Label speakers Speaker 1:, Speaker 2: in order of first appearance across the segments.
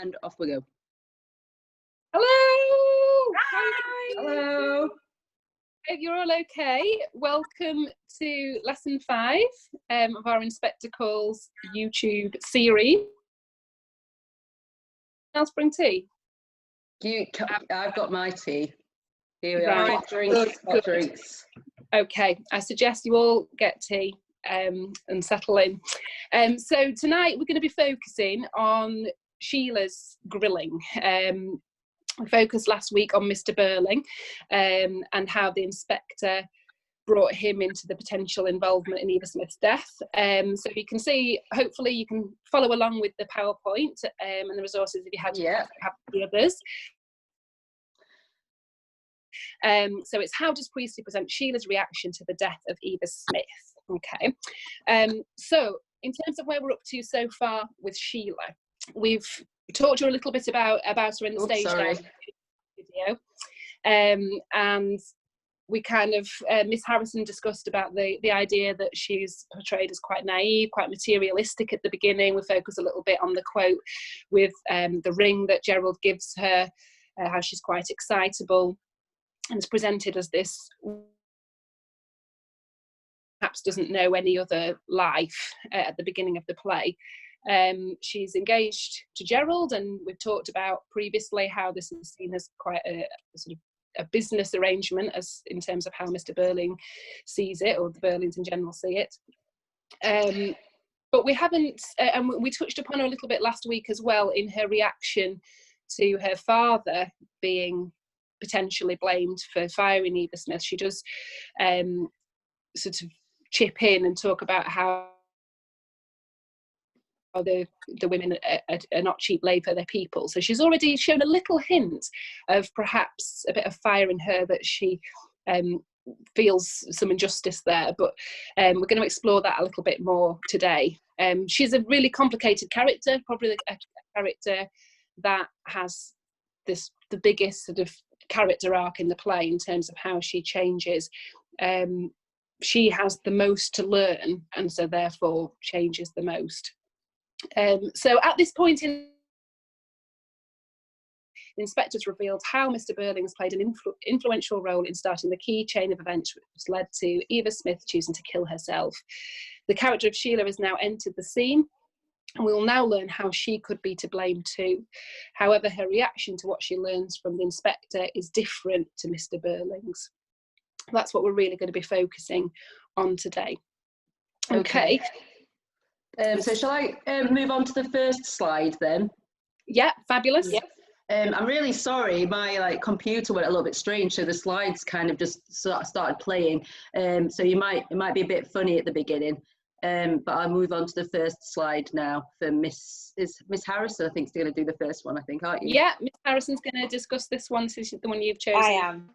Speaker 1: And off we go.
Speaker 2: Hello!
Speaker 1: Hi! Hello!
Speaker 2: Hope you're all okay. Welcome to lesson 5 of our Inspector Calls YouTube series. Else bring tea?
Speaker 1: I've got my tea. Here we
Speaker 2: Right.
Speaker 1: are. Hot drinks. Hot drinks.
Speaker 2: Okay, I suggest you all get tea and settle in. So tonight we're going to be focusing on Sheila's grilling. We focused last week on Mr. Burling and how the inspector brought him into the potential involvement in Eva Smith's death. So you can see, hopefully you can follow along with the PowerPoint and the resources if you have the others. So it's how does Priestley present Sheila's reaction to the death of Eva Smith? Okay. So in terms of where we're up to so far with Sheila, we've talked to you a little bit about her in the stage dive video, and we kind of Miss Harrison discussed about the idea that she's portrayed as quite naive, quite materialistic at the beginning. We focus a little bit on the quote with the ring that Gerald gives her, how she's quite excitable and is presented as this perhaps doesn't know any other life at the beginning of the play. She's engaged to Gerald, and we've talked about previously how this is seen as quite a sort of a business arrangement, as in terms of how Mr. Burling sees it, or the Burlings in general see it. But we haven't, and we touched upon her a little bit last week as well in her reaction to her father being potentially blamed for firing Eva Smith. She does sort of chip in and talk about how the women are not cheap labour, they're people. So she's already shown a little hint of perhaps a bit of fire in her, that she feels some injustice there. But we're going to explore that a little bit more today. She's a really complicated character, probably a character that has the biggest sort of character arc in the play in terms of how she changes. She has the most to learn, and so therefore changes the most. So at this point the inspectors revealed how Mr. Burling has played an influential role in starting the key chain of events which led to Eva Smith choosing to kill herself. The character of Sheila has now entered the scene, and we will now learn how she could be to blame too. However, her reaction to what she learns from the inspector is different to Mr. Burling's. That's what we're really going to be focusing on today. Okay.
Speaker 1: So shall I move on to the first slide then?
Speaker 2: Yeah, fabulous.
Speaker 1: Yeah. I'm really sorry, my computer went a little bit strange, so the slides kind of just started playing. So it might be a bit funny at the beginning. But I'll move on to the first slide now for Miss Harrison. I think is going to do the first one, I think, aren't you?
Speaker 2: Yeah, Miss Harrison's going to discuss this one. This is the one you've chosen.
Speaker 3: I am.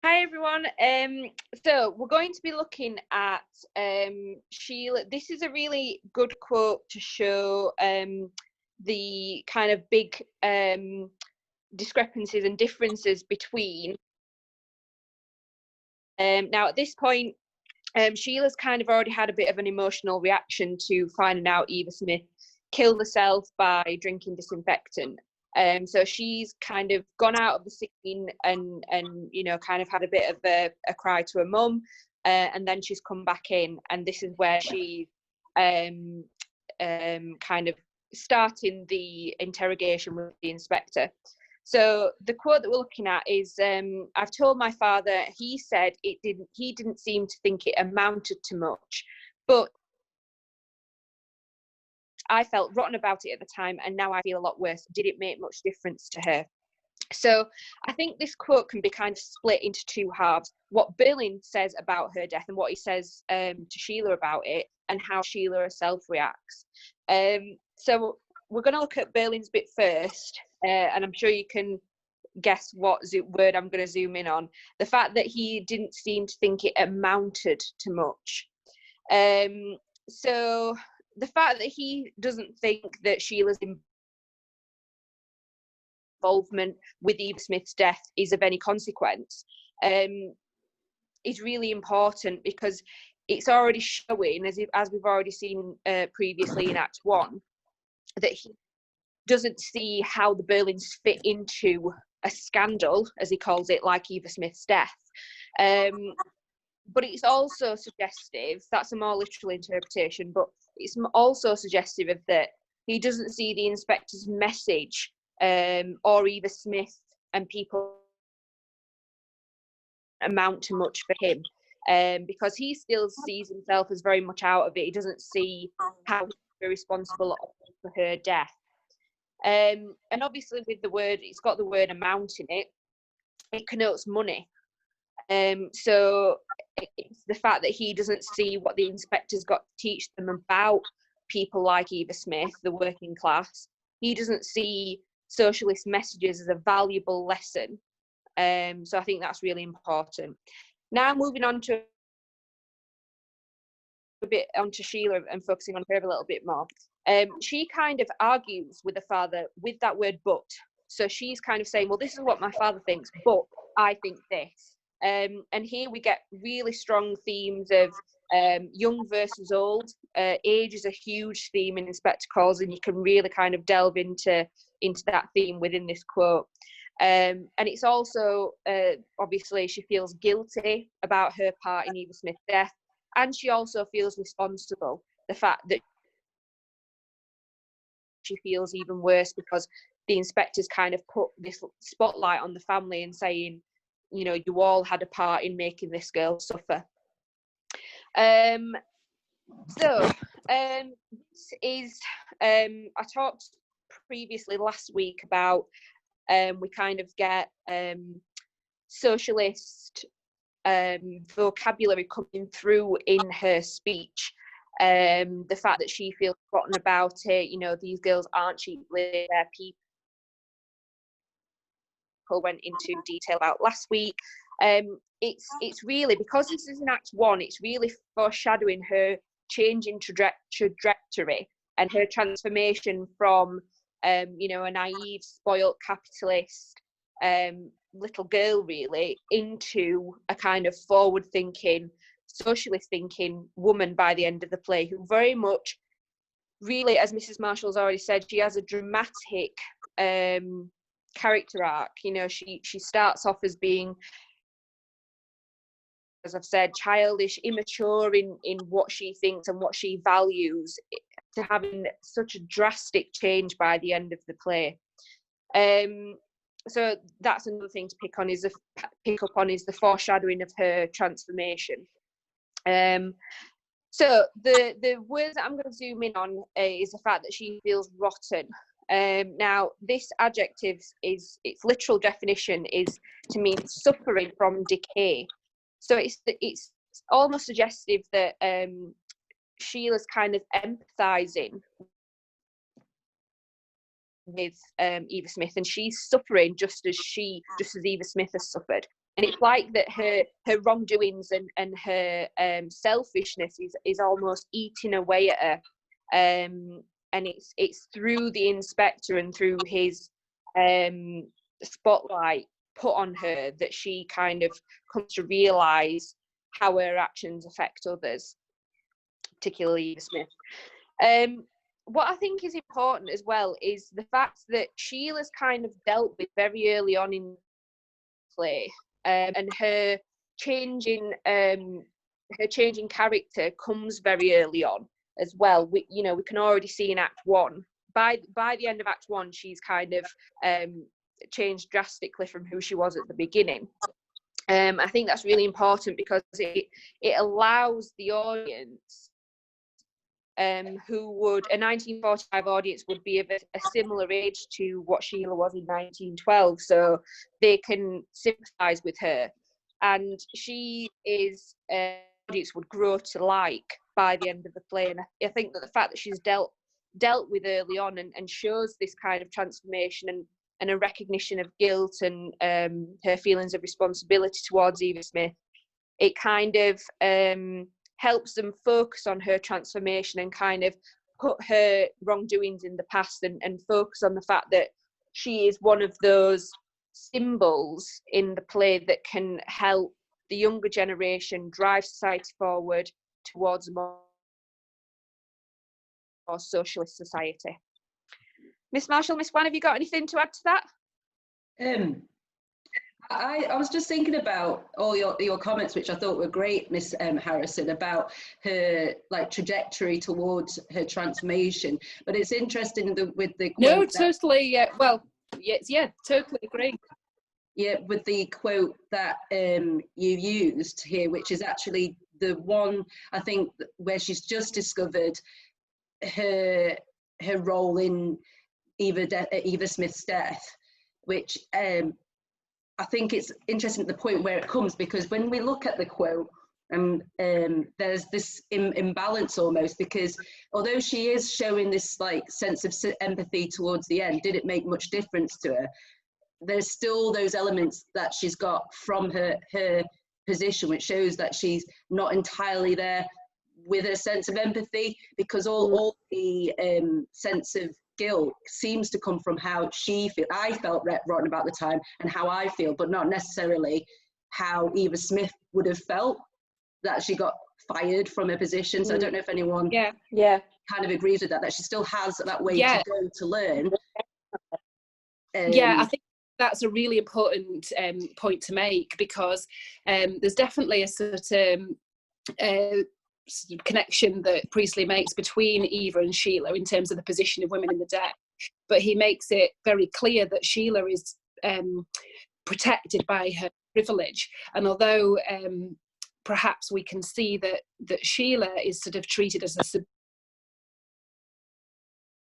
Speaker 3: Hi everyone. So we're going to be looking at Sheila. This is a really good quote to show the kind of big discrepancies and differences between. Now at this point, Sheila's kind of already had a bit of an emotional reaction to finding out Eva Smith killed herself by drinking disinfectant. So she's kind of gone out of the scene and you know, kind of had a bit of a cry to her mum, and then she's come back in, and this is where she kind of starting the interrogation with the inspector. So the quote that we're looking at is, I've told my father, he said he didn't seem to think it amounted to much, but I felt rotten about it at the time, and now I feel a lot worse. Did it make much difference to her? So I think this quote can be kind of split into two halves. What Burling says about her death and what he says to Sheila about it, and how Sheila herself reacts. So we're going to look at Burling's bit first, and I'm sure you can guess what word I'm going to zoom in on. The fact that he didn't seem to think it amounted to much. So the fact that he doesn't think that Sheila's involvement with Eva Smith's death is of any consequence is really important, because it's already showing, as we've already seen previously in Act 1, that he doesn't see how the Berlins fit into a scandal, as he calls it, like Eva Smith's death. But it's also suggestive, that's a more literal interpretation, but it's also suggestive of that he doesn't see the inspector's message or Eva Smith and people amount to much for him, because he still sees himself as very much out of it. He doesn't see how he's responsible for her death. And obviously with the word, it's got the word amount in it, it connotes money. So it's the fact that he doesn't see what the inspector's got to teach them about people like Eva Smith, the working class. He doesn't see socialist messages as a valuable lesson. So I think that's really important. Now moving on to a bit onto Sheila and focusing on her a little bit more. She kind of argues with the father with that word but. So she's kind of saying, well, this is what my father thinks, but I think this. And here we get really strong themes of young versus old. Age is a huge theme in Inspector Calls, and you can really kind of delve into that theme within this quote. And it's also, obviously, she feels guilty about her part in Eva Smith's death, and she also feels responsible. The fact that she feels even worse because the inspectors kind of put this spotlight on the family and saying, you know, you all had a part in making this girl suffer. I talked previously last week about we kind of get socialist vocabulary coming through in her speech. The fact that she feels forgotten about it, you know, these girls aren't cheap labor, people went into detail about last week. It's really, because this is in Act 1, it's really foreshadowing her change in trajectory and her transformation from you know, a naive, spoilt capitalist little girl really into a kind of forward thinking, socialist thinking woman by the end of the play, who very much really, as Mrs. Marshall's already said, she has a dramatic character arc. You know, she starts off as being, as I've said, childish, immature in what she thinks and what she values, to having such a drastic change by the end of the play. So that's another thing to pick up on is the foreshadowing of her transformation. So the words that I'm going to zoom in on is the fact that she feels rotten. Now, this adjective is, its literal definition is to mean suffering from decay. So it's almost suggestive that Sheila's kind of empathising with Eva Smith, and she's suffering just as Eva Smith has suffered. And it's like that her wrongdoings and her selfishness is almost eating away at her. And it's through the inspector and through his spotlight put on her that she kind of comes to realise how her actions affect others, particularly Eva Smith. What I think is important as well is the fact that Sheila's kind of dealt with very early on in the play, and her changing character comes very early on as well. We can already see in Act 1. By the end of Act 1, she's kind of changed drastically from who she was at the beginning. I think that's really important because it allows the audience, who would, a 1945 audience would be of a similar age to what Sheila was in 1912, so they can sympathise with her, and she is audience would grow to like by the end of the play. And I think that the fact that she's dealt with early on and shows this kind of transformation and a recognition of guilt and her feelings of responsibility towards Eva Smith, it kind of helps them focus on her transformation and kind of put her wrongdoings in the past and focus on the fact that she is one of those symbols in the play that can help the younger generation drive society forward, towards a more socialist society. Miss Marshall, Miss Wan, have you got anything to add to that?
Speaker 1: I was just thinking about all your comments, which I thought were great, Miss Harrison, about her trajectory towards her transformation. But it's interesting with the quote.
Speaker 2: No, totally. Well, yes, yeah, totally agree.
Speaker 1: Yeah, with the quote that you used here, which is actually the one, I think, where she's just discovered her role in Eva Smith's death, which I think it's interesting at the point where it comes, because when we look at the quote, there's this imbalance almost, because although she is showing this sense of empathy towards the end, did it make much difference to her? There's still those elements that she's got from her position, which shows that she's not entirely there with a sense of empathy, because all the sense of guilt seems to come from how she feels. I felt rotten about the time and how I feel, but not necessarily how Eva Smith would have felt that she got fired from her position. So I don't know if anyone kind of agrees with that she still has that way to go to learn.
Speaker 2: I think that's a really important point to make, because there's definitely a certain connection that Priestley makes between Eva and Sheila in terms of the position of women in the deck, but he makes it very clear that Sheila is protected by her privilege, and although perhaps we can see that Sheila is sort of treated as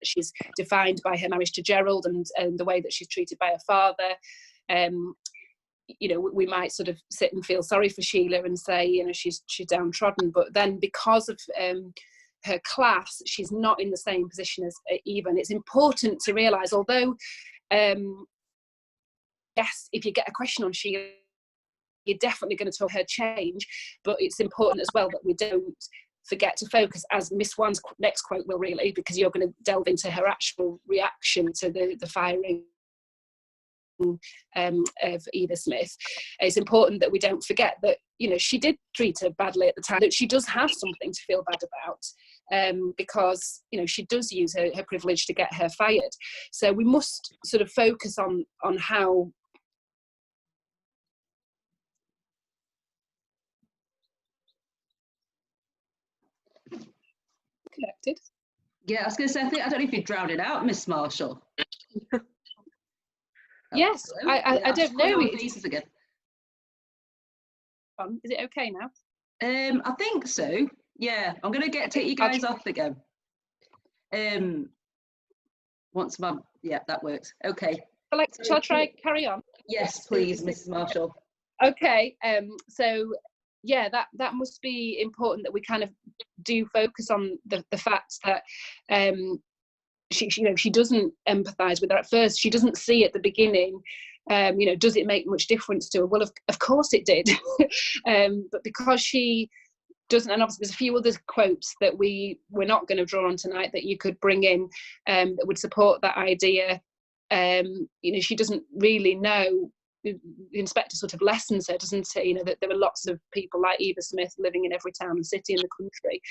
Speaker 2: she's defined by her marriage to Gerald and the way that she's treated by her father. You know, we might sort of sit and feel sorry for Sheila and say, you know, she's downtrodden, but then because of her class, she's not in the same position as Eva. And it's important to realise, although yes, if you get a question on Sheila, you're definitely going to talk her change, but it's important as well that we don't forget to focus, as Miss Wan's next quote will really, because you're going to delve into her actual reaction to the firing of Eva Smith. It's important that we don't forget that, you know, she did treat her badly at the time, that she does have something to feel bad about, because, you know, she does use her privilege to get her fired. So we must sort of focus on how connected.
Speaker 1: Yeah, I was going to say, I don't know if you drowned it out, Miss Marshall.
Speaker 2: Yes, I don't know.
Speaker 1: Faces again.
Speaker 2: Is it okay now?
Speaker 1: I think so. Yeah, I'm going to take you guys off again. Once a month. Yeah, that works. Okay.
Speaker 2: Shall I try carry on?
Speaker 1: Yes, please, Mrs. Marshall.
Speaker 2: Okay. So yeah, that must be important, that we kind of do focus on the fact that she doesn't empathise with her at first. She doesn't see at the beginning. You know, does it make much difference to her? Well, of course it did. But because she doesn't, and obviously there's a few other quotes that we're not going to draw on tonight that you could bring in that would support that idea. You know, she doesn't really know. The inspector sort of lessons her, doesn't it? You know, that there are lots of people like Eva Smith living in every town and city in the country.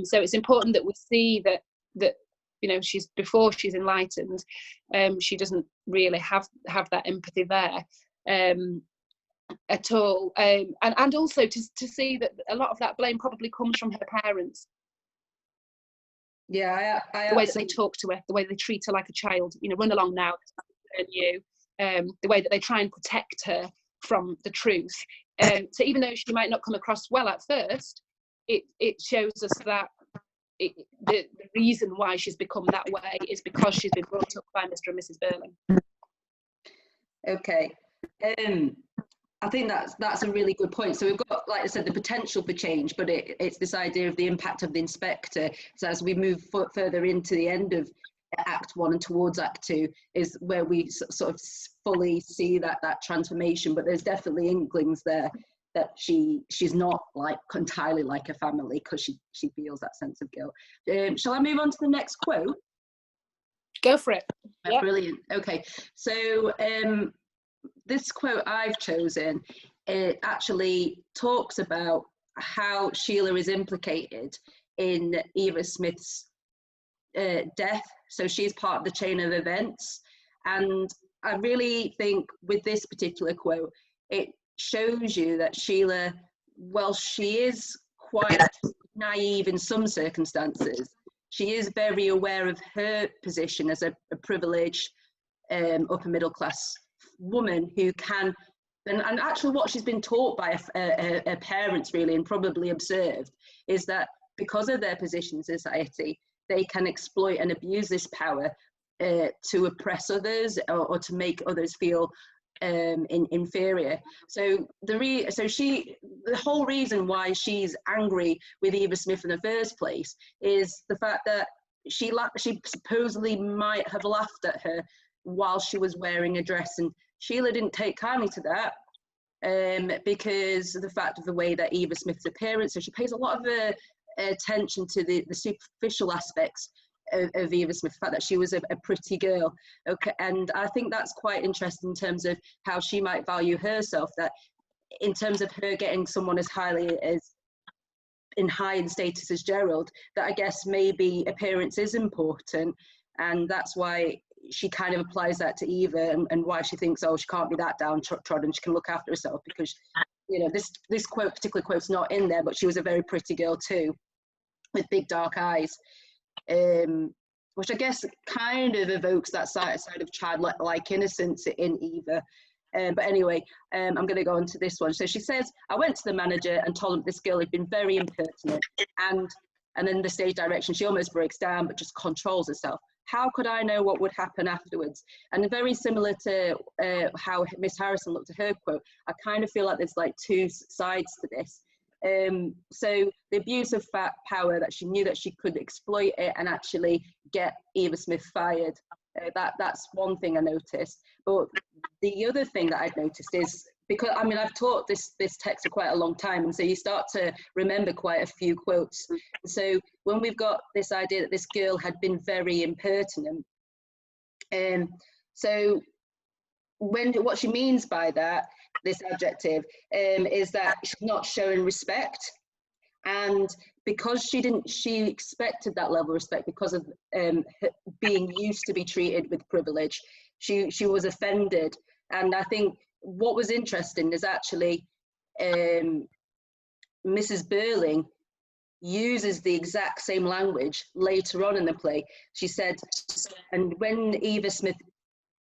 Speaker 2: So it's important that we see that you know, before she's enlightened, she doesn't really have that empathy there at all, and also to see that a lot of that blame probably comes from her parents.
Speaker 1: Yeah,
Speaker 2: the way that they talk to her, the way they treat her like a child. You know, run along now, and you. The way that they try and protect her from the truth. So even though she might not come across well at first, it shows us that the reason why she's become that way is because she's been brought up by Mr. and Mrs. Burling.
Speaker 1: Okay. I think that's a really good point. So we've got, like I said, the potential for change, but it's this idea of the impact of the inspector. So as we move further into the end of Act 1 and towards Act 2 is where we sort of fully see that transformation, but there's definitely inklings there that she's not like entirely like a family, because she feels that sense of guilt. Shall I move on to the next quote?
Speaker 2: Go for it.
Speaker 1: Yep. Brilliant. Okay, so this quote I've chosen, it actually talks about how Sheila is implicated in Eva Smith's death. So she's part of the chain of events. And I really think with this particular quote, it shows you that Sheila, well, she is quite naive in some circumstances. She is very aware of her position as a privileged upper middle class woman who can, and actually what she's been taught by her parents really, and probably observed, is that because of their position in society, they can exploit and abuse this power to oppress others or to make others feel inferior. So the whole reason why she's angry with Eva Smith in the first place is the fact that she supposedly might have laughed at her while she was wearing a dress, and Sheila didn't take kindly to that because of the fact of the way that Eva Smith's appearance. So she pays a lot of attention to the superficial aspects of Eva Smith, the fact that she was a pretty girl. Okay, and I think that's quite interesting in terms of how she might value herself, that in terms of her getting someone as highly as high in status as Gerald, that I guess maybe appearance is important, and that's why she kind of applies that to Eva, and why she thinks, oh, she can't be that downtrodden, she can look after herself, because, you know, this particular quote's not in there, but she was a very pretty girl too, with big dark eyes, which I guess kind of evokes that side of childlike innocence in Eva. But anyway, I'm going to go on to this one. So she says, I went to the manager and told him this girl had been very impertinent, and then the stage direction, she almost breaks down but just controls herself. How could I know what would happen afterwards? And very similar to how Miss Harrison looked at her quote, I kind of feel like there's like two sides to this. So the abuse of power, that she knew that she could exploit it and actually get Eva Smith fired. That's one thing I noticed. But the other thing that I've noticed is, because I mean, I've taught this text for quite a long time, and so you start to remember quite a few quotes. So when we've got this idea that this girl had been very impertinent, so what she means by that, this adjective, is that she's not showing respect, and because she expected that level of respect because of being used to be treated with privilege, she was offended. And I think what was interesting is actually Mrs. Burling uses the exact same language later on in the play. She said, and when Eva Smith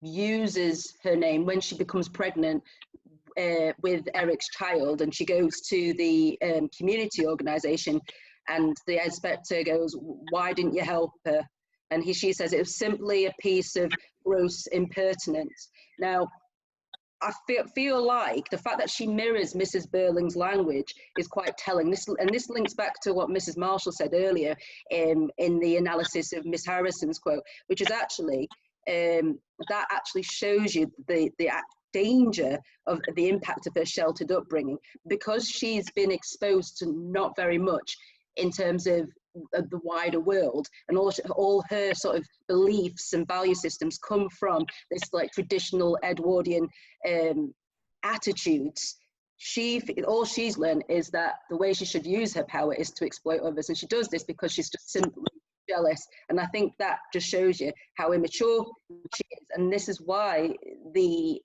Speaker 1: uses her name, when she becomes pregnant with Eric's child, and she goes to the community organisation, and the inspector goes, why didn't you help her? And she says it was simply a piece of gross impertinence. Now, I feel like the fact that she mirrors Mrs. Burling's language is quite telling. This links back to what Mrs. Marshall said earlier in the analysis of Miss Harrison's quote, which is actually, that actually shows you the danger of the impact of her sheltered upbringing, because she's been exposed to not very much in terms of the wider world, and all her sort of beliefs and value systems come from this like traditional Edwardian attitudes. All she's learned is that the way she should use her power is to exploit others, and she does this because she's just simply jealous. And I think that just shows you how immature she is, and this is why the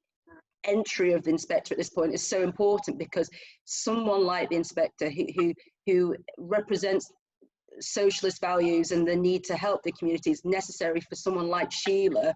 Speaker 1: entry of the inspector at this point is so important, because someone like the inspector who represents socialist values and the need to help the community is necessary for someone like Sheila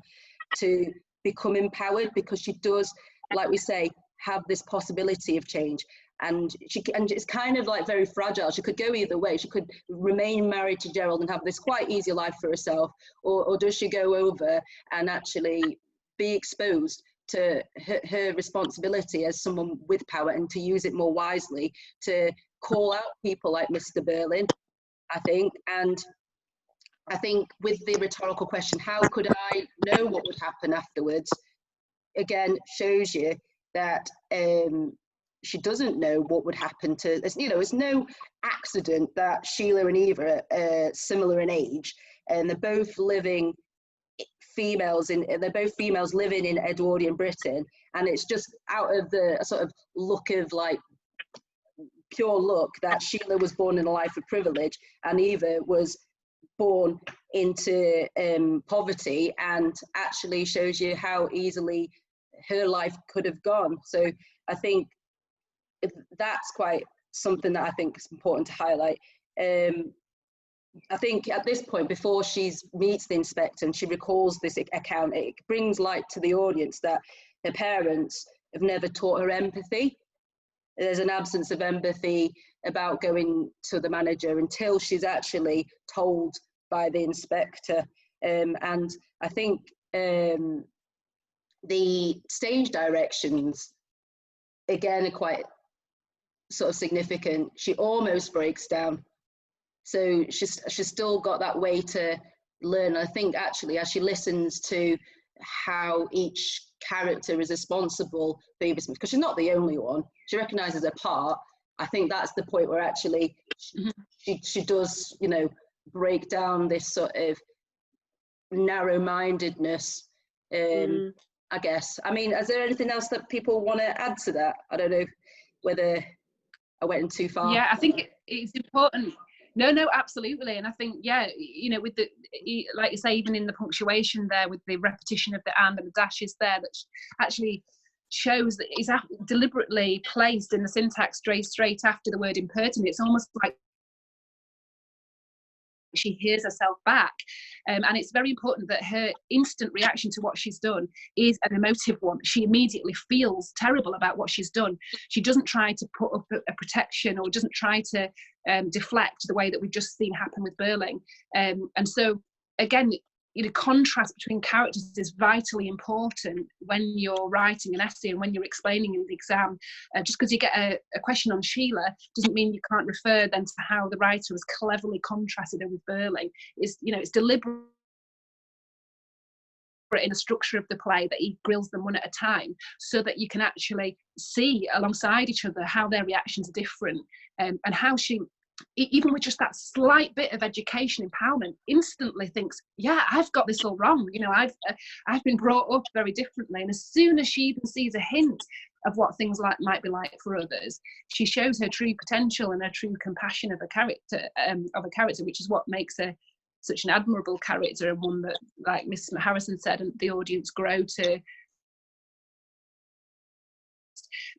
Speaker 1: to become empowered, because she does, like we say, have this possibility of change, and it's kind of like very fragile. She could go either way. She could remain married to Gerald and have this quite easy life for herself, or does she go over and actually be exposed to her responsibility as someone with power, and to use it more wisely to call out people like Mr. Burling, I think. And I think with the rhetorical question, how could I know what would happen afterwards, again shows you that she doesn't know what would happen to, you know, it's no accident that Sheila and Eva are similar in age, and they're both living they're both females living in Edwardian Britain, and it's just out of the sort of look of like pure luck that Sheila was born in a life of privilege and Eva was born into poverty, and actually shows you how easily her life could have gone. So I think that's quite something that I think is important to highlight. I think at this point, before she meets the inspector and she recalls this account, it brings light to the audience that her parents have never taught her empathy. There's an absence of empathy about going to the manager until she's actually told by the inspector. And I think the stage directions, again, are quite sort of significant. She almost breaks down. So she's still got that way to learn. I think actually as she listens to how each character is responsible for Eva Smith, because she's not the only one, she recognises her part. I think that's the point where actually she does, you know, break down this sort of narrow-mindedness, I guess. I mean, is there anything else that people want to add to that? I don't know whether I went too far.
Speaker 2: Yeah, I think it's important. No, absolutely. And I think, yeah, you know, with the, like you say, even in the punctuation there, with the repetition of the and the dashes there, that actually shows that it's deliberately placed in the syntax straight after the word impertinent. It's almost like she hears herself back, and it's very important that her instant reaction to what she's done is an emotive one. She immediately feels terrible about what she's done. She doesn't try to put up a protection, or doesn't try to deflect the way that we've just seen happen with Burling. And so again, you know, contrast between characters is vitally important when you're writing an essay and when you're explaining in the exam. Just because you get a question on Sheila doesn't mean you can't refer then to how the writer has cleverly contrasted her with Burling. It's, you know, it's deliberate in the structure of the play that he grills them one at a time, so that you can actually see alongside each other how their reactions are different, and how she, even with just that slight bit of education empowerment, instantly thinks, yeah, I've got this all wrong. You know, I've been brought up very differently. And as soon as she even sees a hint of what things like might be like for others, she shows her true potential and her true compassion of a character, which is what makes her such an admirable character, and one that, like Miss Harrison said, and the audience grow to,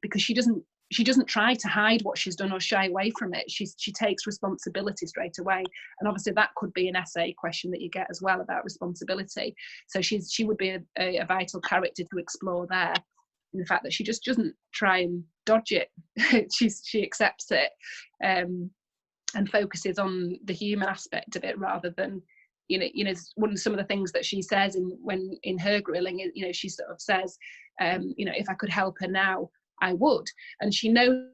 Speaker 2: because she doesn't try to hide what she's done or shy away from it. She takes responsibility straight away. And obviously that could be an essay question that you get as well about responsibility. So she would be a vital character to explore there, in the fact that she just doesn't try and dodge it. she accepts it, and focuses on the human aspect of it, rather than, you know, one of some of the things that she says in her grilling, you know, she sort of says, you know, if I could help her now, I would. And she knows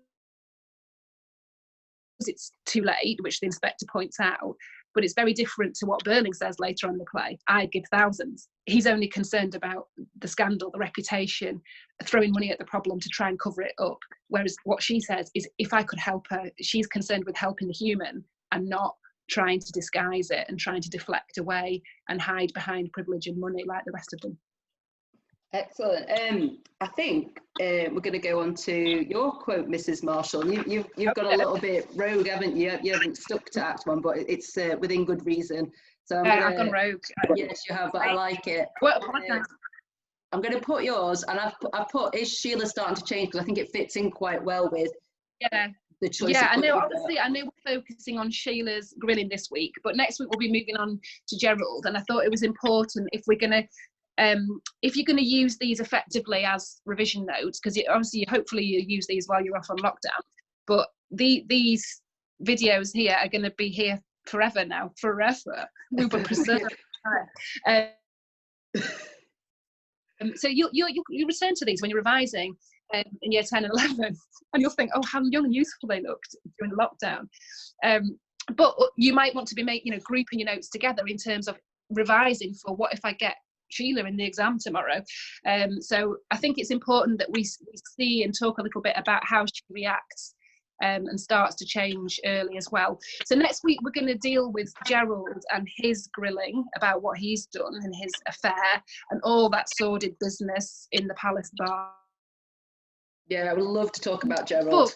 Speaker 2: it's too late, which the inspector points out, but it's very different to what Burling says later on in the play. I'd give thousands. He's only concerned about the scandal, the reputation, throwing money at the problem to try and cover it up. Whereas what she says is, if I could help her, she's concerned with helping the human and not trying to disguise it and trying to deflect away and hide behind privilege and money like the rest of them.
Speaker 1: Excellent. I think we're going to go on to your quote, Mrs. Marshall. You've gone a little bit rogue, haven't you? You haven't stuck to Act 1, but it's within good reason. So
Speaker 2: I've gone rogue.
Speaker 1: Yes, you have, but I like it.
Speaker 2: Well,
Speaker 1: I'm going to put yours, and I've put, is Sheila starting to change? Because I think it fits in quite well with the choice.
Speaker 2: Yeah, I know. Obviously, I know we're focusing on Sheila's grilling this week, but next week we'll be moving on to Gerald. And I thought it was important, if we're going to, if you're going to use these effectively as revision notes, because obviously hopefully you use these while you're off on lockdown, but these videos here are going to be here forever now, forever. We will preserve. So you return to these when you're revising in year 10 and 11, and you'll think, oh, how young and useful they looked during the lockdown. But you might want to be grouping your notes together in terms of revising for what if I get Sheila in the exam tomorrow. So I think it's important that we see and talk a little bit about how she reacts and starts to change early as well. So next week we're going to deal with Gerald and his grilling about what he's done and his affair and all that sordid business in the palace bar.
Speaker 1: Yeah, I would love to talk about Gerald.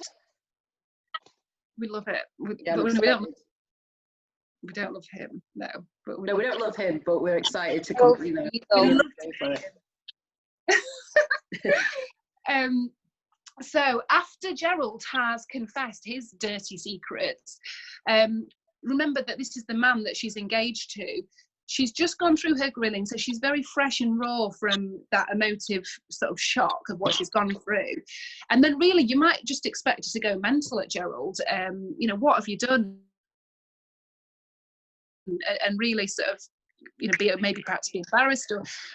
Speaker 2: We love it.
Speaker 1: Yeah,
Speaker 2: but we don't love him, no. But
Speaker 1: we don't love him, but we're excited to
Speaker 3: Oh,
Speaker 1: you know,
Speaker 2: we love
Speaker 1: go for it.
Speaker 2: So after Gerald has confessed his dirty secrets, remember that this is the man that she's engaged to. She's just gone through her grilling, so she's very fresh and raw from that emotive sort of shock of what she's gone through. And then really you might just expect her to go mental at Gerald. You know, what have you done? And really sort of, you know, maybe perhaps be embarrassed,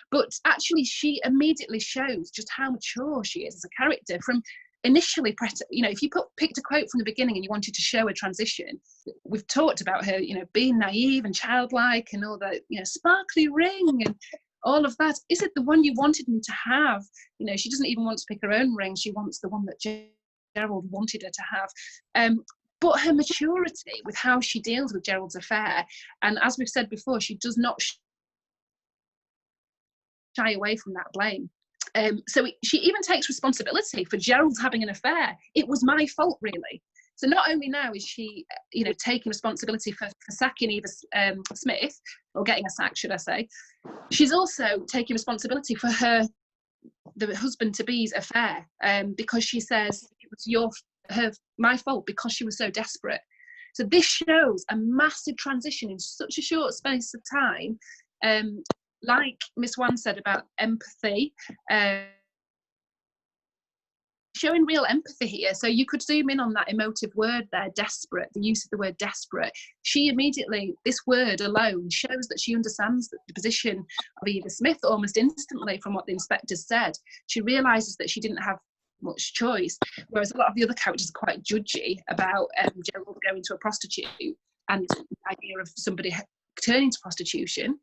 Speaker 2: but actually she immediately shows just how mature she is as a character. From initially, you know, if you picked a quote from the beginning and you wanted to show a transition, we've talked about her, you know, being naive and childlike and all that, you know, sparkly ring and all of that. Is it the one you wanted me to have? You know, she doesn't even want to pick her own ring. She wants the one that Gerald wanted her to have. But her maturity with how she deals with Gerald's affair, and as we've said before, she does not shy away from that blame. So she even takes responsibility for Gerald having an affair. It was my fault, really. So not only now is she, you know, taking responsibility for sacking Eva Smith, or getting a sack, should I say, she's also taking responsibility for the husband-to-be's affair, because she says it was my fault because she was so desperate. So this shows a massive transition in such a short space of time. Like Miss Wan said about empathy, showing real empathy here. So you could zoom in on that emotive word there, desperate, the use of the word desperate. She immediately, this word alone shows that she understands the position of Eva Smith almost instantly from what the inspectors said. She realises that she didn't have much choice, whereas a lot of the other characters are quite judgy about Gerald going to a prostitute and the idea of somebody turning to prostitution,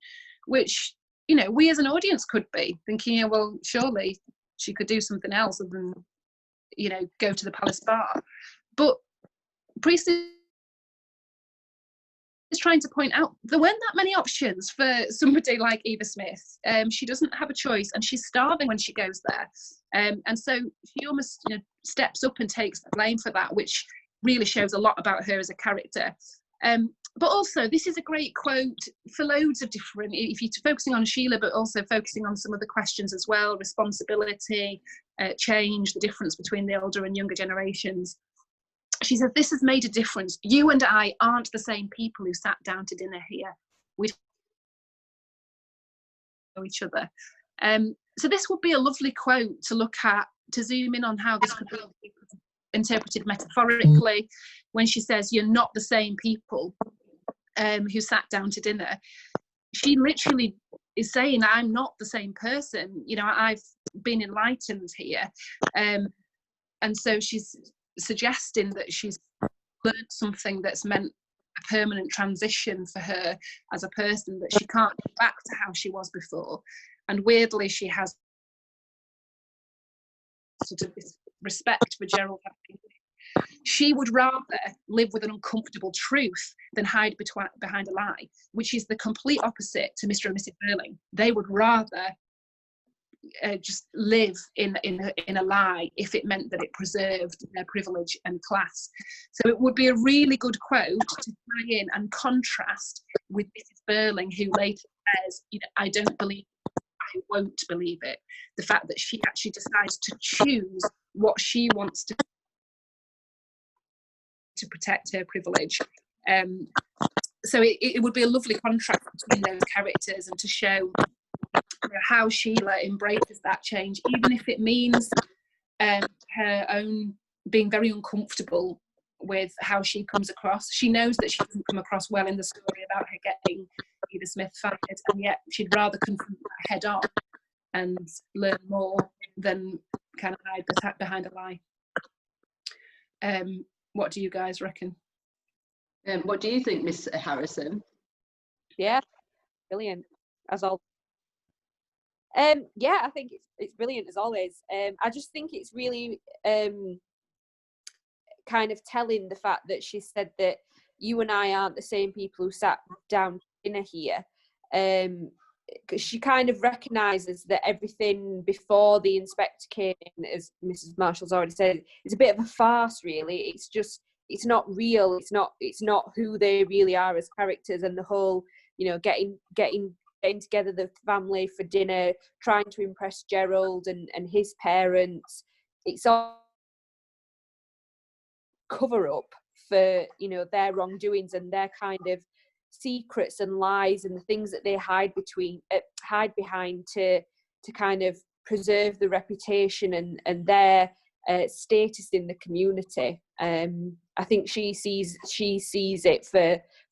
Speaker 2: which, you know, we as an audience could be thinking, yeah, well, surely she could do something else other than, you know, go to the palace bar. But Priestley is trying to point out there weren't that many options for somebody like Eva Smith. She doesn't have a choice, and she's starving when she goes there. And so she almost, you know, steps up and takes the blame for that, which really shows a lot about her as a character. But also, this is a great quote for loads of different, if you're focusing on Sheila, but also focusing on some of the questions as well, responsibility, change, the difference between the older and younger generations. She said, this has made a difference. You and I aren't the same people who sat down to dinner here. We know each other. So this would be a lovely quote to look at, to zoom in on how this could be interpreted metaphorically, when she says, you're not the same people who sat down to dinner. She literally is saying, I'm not the same person. You know, I've been enlightened here. And so she's suggesting that she's learned something that's meant a permanent transition for her as a person, that she can't go back to how she was before. And weirdly, she has sort of this respect for Gerald. She would rather live with an uncomfortable truth than hide behind a lie, which is the complete opposite to Mr. and Mrs. Burling. They would rather just live in a lie if it meant that it preserved their privilege and class. So it would be a really good quote to tie in and contrast with Mrs. Burling, who later says, you know, I don't believe it, I won't believe it. The fact that she actually decides to choose what she wants to protect her privilege. So it would be a lovely contrast between those characters, and to show how Sheila embraces that change, even if it means her own being very uncomfortable with how she comes across. She knows that she doesn't come across well in the story about her getting Eva Smith fired, and yet she'd rather confront that head on and learn more than kind of hide behind a lie. What do you guys reckon?
Speaker 1: What do you think, Miss Harrison?
Speaker 3: Yeah, brilliant as all. Yeah, I think it's brilliant as always. I just think it's really kind of telling, the fact that she said that you and I aren't the same people who sat down to dinner here. Because she kind of recognises that everything before the inspector came in, as Mrs. Marshall's already said, is a bit of a farce, really. It's just, it's not real. It's not who they really are as characters. And the whole, you know, getting together the family for dinner, trying to impress Gerald and his parents. It's all cover up for, you know, their wrongdoings and their kind of secrets and lies and the things that they hide behind to kind of preserve the reputation and their status in the community. I think she sees it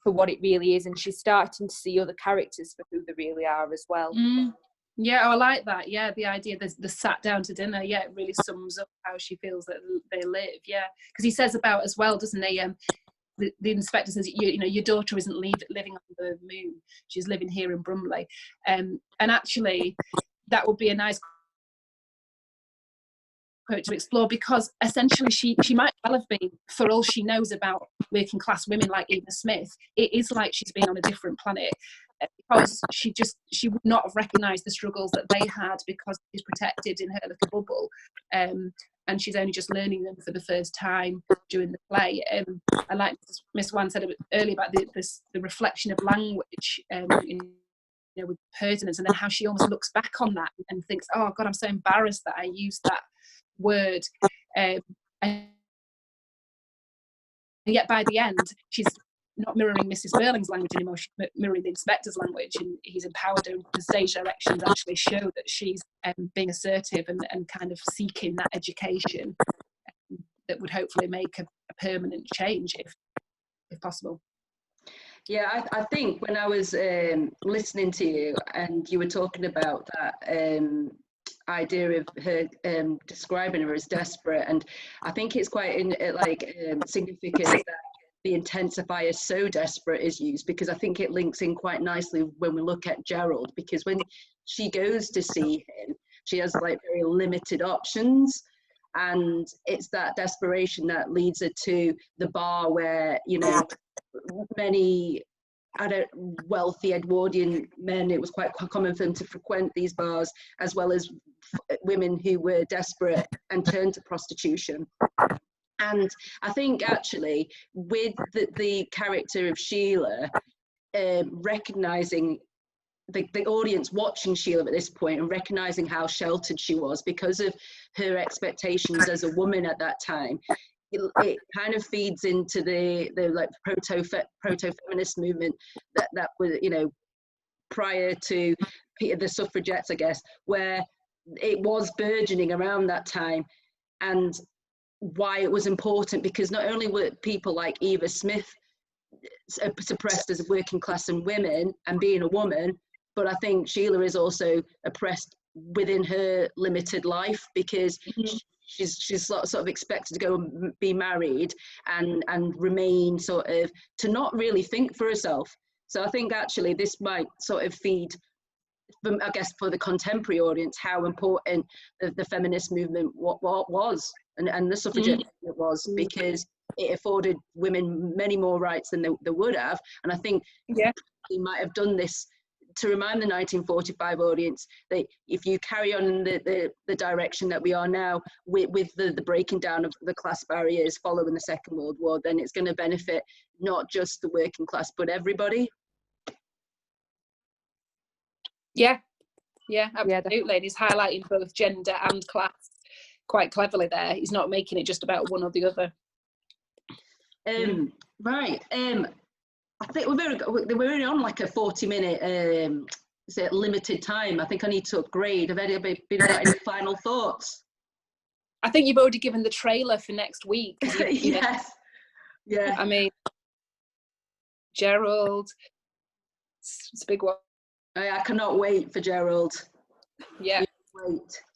Speaker 3: for what it really is, and she's starting to see other characters for who they really are as well.
Speaker 2: Yeah, I like that. Yeah, the idea the sat down to dinner. Yeah, it really sums up how she feels that they live. Yeah, because he says about as well, doesn't he? The inspector says, you know, your daughter isn't living on the moon; she's living here in Brumley. And actually, that would be a nice quote to explore, because essentially she might well have been, for all she knows about working class women like Eva Smith, it is like she's been on a different planet, because she would not have recognised the struggles that they had because she's protected in her little bubble, and she's only just learning them for the first time during the play. I like Miss Wan said earlier about the reflection of language, you know, with pertinence, and then how she almost looks back on that and thinks, oh God, I'm so embarrassed that I used that word, and yet by the end she's not mirroring Mrs. Burling's language anymore, she's mirroring the inspector's language, and he's empowered her. The stage directions actually show that she's being assertive and kind of seeking that education that would hopefully make a permanent change if possible.
Speaker 1: Yeah, I think when I was listening to you and you were talking about that idea of her describing her as desperate, and I think it's quite significant that the intensifier "so desperate" is used, because I think it links in quite nicely when we look at Gerald, because when she goes to see him, she has like very limited options, and it's that desperation that leads her to the bar where, you know, many wealthy Edwardian men, it was quite common for them to frequent these bars, as well as women who were desperate and turned to prostitution. And I think actually with the character of Sheila, recognizing the audience watching Sheila at this point and recognizing how sheltered she was because of her expectations as a woman at that time, it kind of feeds into the like proto-feminist movement that was, you know, prior to the suffragettes, I guess, where it was burgeoning around that time, and why it was important, because not only were people like Eva Smith suppressed as working class and women and being a woman, but I think Sheila is also oppressed within her limited life, because she's sort of expected to go and be married and remain sort of, to not really think for herself. So I think actually this might sort of feed, I guess, for the contemporary audience, how important the feminist movement was, and the suffragette movement was, because it afforded women many more rights than they would have. And I think they might have done this to remind the 1945 audience that if you carry on in the direction that we are now with the breaking down of the class barriers following the Second World War, then it's going to benefit not just the working class, but everybody.
Speaker 2: Yeah, absolutely. And he's highlighting both gender and class quite cleverly there. He's not making it just about one or the other.
Speaker 1: Right. I think we're only on like a 40-minute limited time. I think I need to upgrade. Have anybody got any final thoughts?
Speaker 2: I think you've already given the trailer for next week.
Speaker 1: Yes. Yeah.
Speaker 2: I mean, Gerald, it's a big one.
Speaker 1: I cannot wait for Gerald.
Speaker 2: Yeah.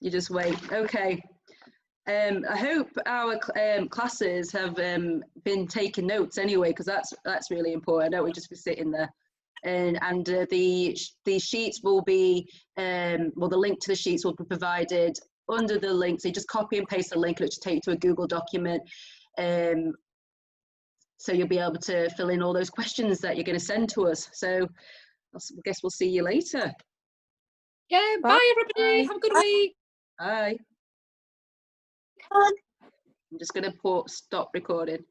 Speaker 1: You just wait. Okay. I hope our classes have been taking notes anyway, because that's really important. I don't we just be sitting there. And the sheets will be, the link to the sheets will be provided under the link. So you just copy and paste the link, and it'll just take you to a Google document. So you'll be able to fill in all those questions that you're going to send to us. So I guess we'll see you later.
Speaker 2: Yeah, bye everybody. Have a good week.
Speaker 1: Bye. I'm just going to stop recording.